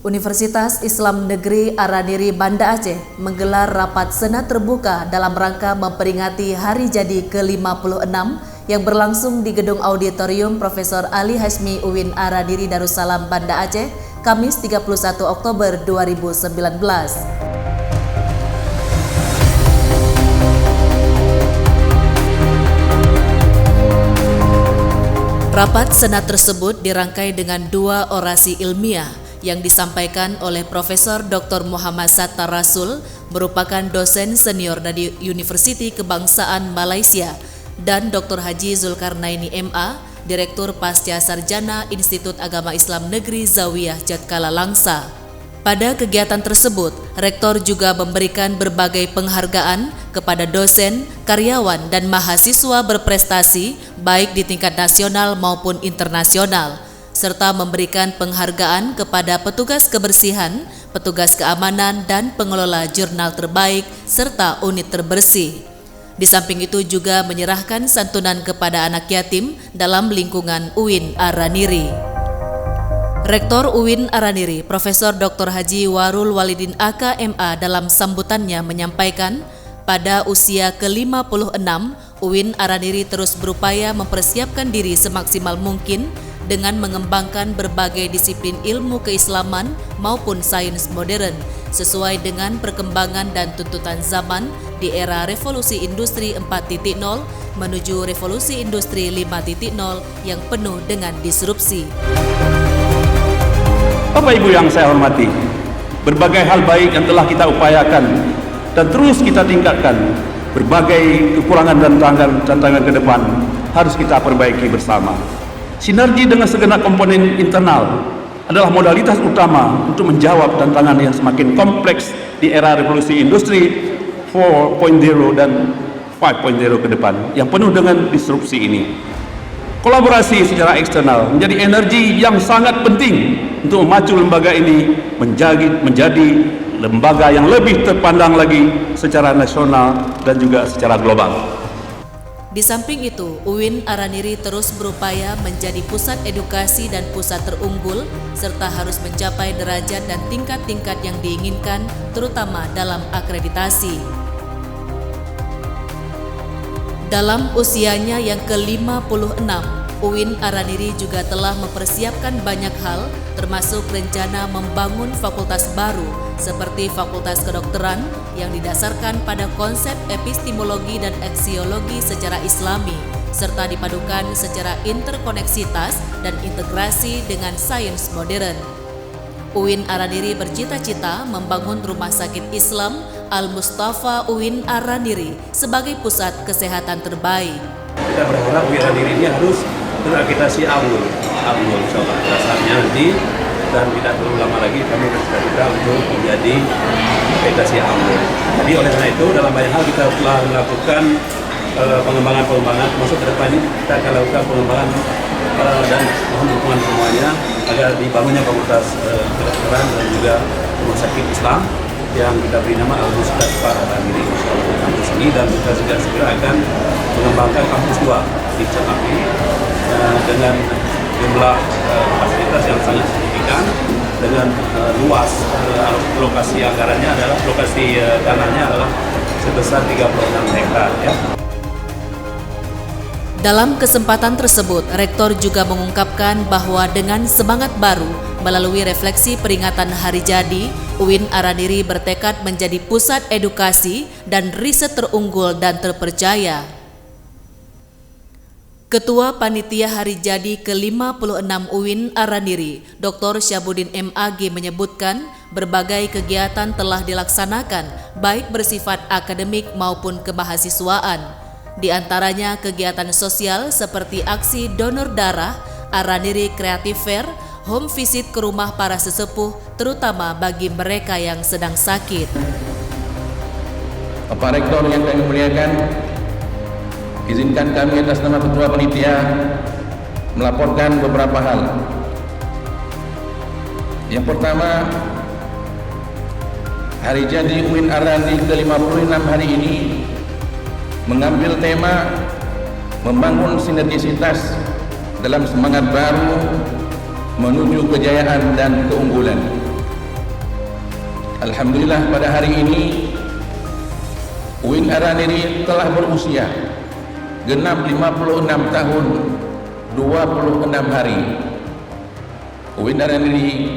Universitas Islam Negeri Araniri Banda Aceh menggelar rapat senat terbuka dalam rangka memperingati Hari Jadi ke-56 yang berlangsung di Gedung Auditorium Profesor Ali Hashmi UIN Araniri Darussalam Banda Aceh, Kamis 31 Oktober 2019. Rapat senat tersebut dirangkai dengan dua orasi ilmiah yang disampaikan oleh Profesor Dr. Muhammad Sattar Rasul, merupakan dosen senior dari Universiti Kebangsaan Malaysia, dan Dr. Haji Zulkarnaini MA, Direktur Pasca Sarjana Institut Agama Islam Negeri Zawiyah Jatkala Langsa. Pada kegiatan tersebut, Rektor juga memberikan berbagai penghargaan kepada dosen, karyawan, dan mahasiswa berprestasi baik di tingkat nasional maupun internasional, serta memberikan penghargaan kepada petugas kebersihan, petugas keamanan, dan pengelola jurnal terbaik, serta unit terbersih. Di samping itu juga menyerahkan santunan kepada anak yatim dalam lingkungan UIN Araniri. Rektor UIN Araniri, Profesor Dr. Haji Warul Walidin AK.MA dalam sambutannya menyampaikan, pada usia ke-56, UIN Araniri terus berupaya mempersiapkan diri semaksimal mungkin dengan mengembangkan berbagai disiplin ilmu keislaman maupun sains modern sesuai dengan perkembangan dan tuntutan zaman di era revolusi industri 4.0 menuju revolusi industri 5.0 yang penuh dengan disrupsi. Bapak Ibu yang saya hormati, berbagai hal baik yang telah kita upayakan dan terus kita tingkatkan, berbagai kekurangan dan tantangan ke depan harus kita perbaiki bersama. Sinergi dengan segenap komponen internal adalah modalitas utama untuk menjawab tantangan yang semakin kompleks di era revolusi industri 4.0 dan 5.0 ke depan yang penuh dengan disrupsi ini. Kolaborasi secara eksternal menjadi energi yang sangat penting untuk memacu lembaga ini menjadi lembaga yang lebih terpandang lagi secara nasional dan juga secara global. Di samping itu, UIN Araniri terus berupaya menjadi pusat edukasi dan pusat terunggul, serta harus mencapai derajat dan tingkat-tingkat yang diinginkan, terutama dalam akreditasi. Dalam usianya yang ke-56, UIN Araniri juga telah mempersiapkan banyak hal, termasuk rencana membangun fakultas baru seperti Fakultas Kedokteran yang didasarkan pada konsep epistemologi dan aksiologi secara Islami, serta dipadukan secara interkoneksitas dan integrasi dengan sains modern. UIN Araniri bercita-cita membangun Rumah Sakit Islam Al-Mustafa UIN Araniri sebagai pusat kesehatan terbaik. Kita berharap UIN Araniri ini harus berakreditasi AWUL insyaallah saatnya nanti, dan tidak perlu lama lagi kami bercita-cita untuk menjadi akreditasi AWUL. Jadi oleh karena itu dalam banyak hal kita telah melakukan pengembangan, masuk ke depan ini kita akan lakukan pengembangan dan mohon dukungan semuanya agar dibangunnya fakultas kedokteran dan juga rumah sakit Islam yang kita beri nama Al-Mustafa Araniri kampus ini, dan kita segera akan mengembangkan kampus 2 di Cengkapi dengan jumlah fasilitas yang sangat signifikan dengan luas lokasi anggarannya adalah lokasi tanahnya adalah sebesar 36 hektar ya. Dalam kesempatan tersebut, Rektor juga mengungkapkan bahwa dengan semangat baru melalui refleksi peringatan Hari Jadi, UIN Araniri bertekad menjadi pusat edukasi dan riset terunggul dan terpercaya. Ketua Panitia Hari Jadi ke-56 UIN Araniri, Dr. Syabudin MAG menyebutkan berbagai kegiatan telah dilaksanakan baik bersifat akademik maupun kemahasiswaan. Di antaranya kegiatan sosial seperti aksi donor darah, Araniri Creative Fair, home visit ke rumah para sesepuh, terutama bagi mereka yang sedang sakit. Bapak Rektor yang kami muliakan, izinkan kami atas nama Ketua Panitia melaporkan beberapa hal. Yang pertama, Hari Jadi UIN Araniri ke-56 hari ini mengambil tema membangun sinergisitas dalam semangat baru menuju kejayaan dan keunggulan. Alhamdulillah pada hari ini UIN Araniri telah berusia genap 56 tahun 26 hari. UIN Araniri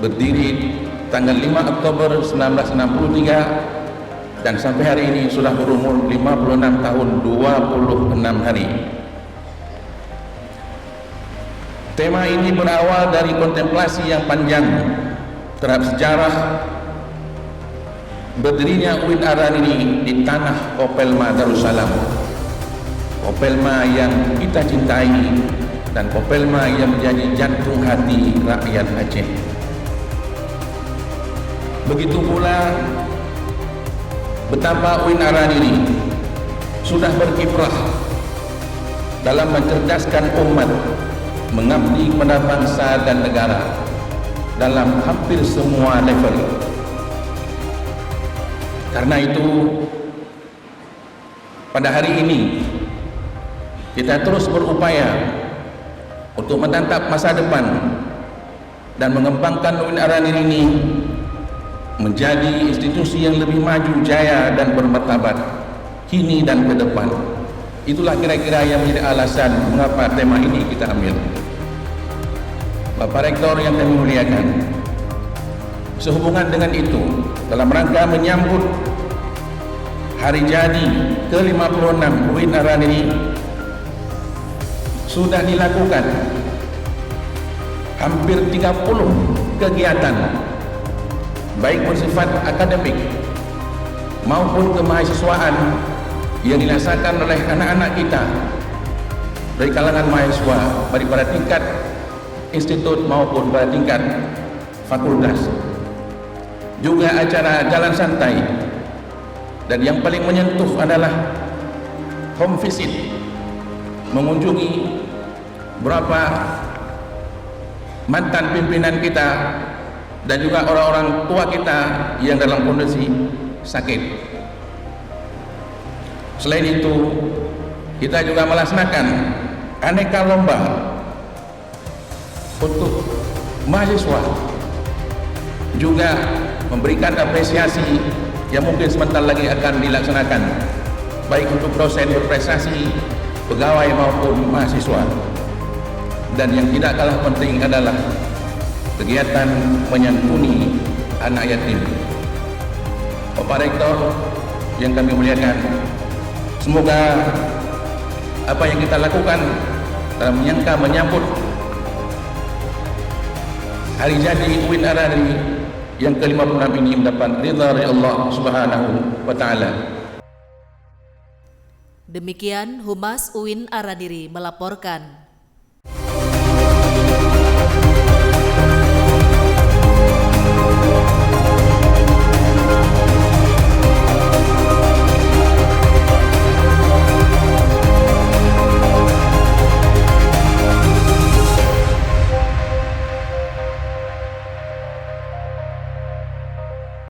berdiri tanggal 5 Oktober 1963 dan sampai hari ini sudah berumur 56 tahun 26 hari. Tema ini berawal dari kontemplasi yang panjang terhadap sejarah berdirinya UIN Araniri di tanah Kopelma Darussalam. Kopelma yang kita cintai dan Kopelma yang menjadi jantung hati rakyat Aceh. Begitu pula betapa UIN Araniri sudah berkiprah dalam mencerdaskan umat, mengabdi kepada bangsa dan negara dalam hampir semua level. Karena itu, pada hari ini kita terus berupaya untuk menatap masa depan dan mengembangkan UIN Araniri ini menjadi institusi yang lebih maju, jaya dan bermartabat kini dan ke depan. Itulah kira-kira yang menjadi alasan mengapa tema ini kita ambil. Bapak Rektor yang kami muliakan, sehubungan dengan itu, dalam rangka menyambut hari jadi ke-56 UIN Araniri, sudah dilakukan hampir 30 kegiatan baik bersifat akademik maupun kemahasiswaan yang dilaksanakan oleh anak-anak kita dari kalangan mahasiswa baik pada tingkat institut maupun pada tingkat fakultas. Juga acara jalan santai, dan yang paling menyentuh adalah home visit, mengunjungi beberapa mantan pimpinan kita dan juga orang-orang tua kita yang dalam kondisi sakit. Selain itu, kita juga melaksanakan aneka lomba untuk mahasiswa, juga memberikan apresiasi yang mungkin sebentar lagi akan dilaksanakan baik untuk dosen berprestasi, pegawai maupun mahasiswa. Dan yang tidak kalah penting adalah kegiatan menyantuni anak yatim. Bapak Rektor yang kami muliakan, semoga apa yang kita lakukan dalam menyambut hari jadi UIN Araniri yang ke-56 ini mendapat ridha dari Allah Subhanahu wa taala. Demikian Humas UIN Araniri melaporkan.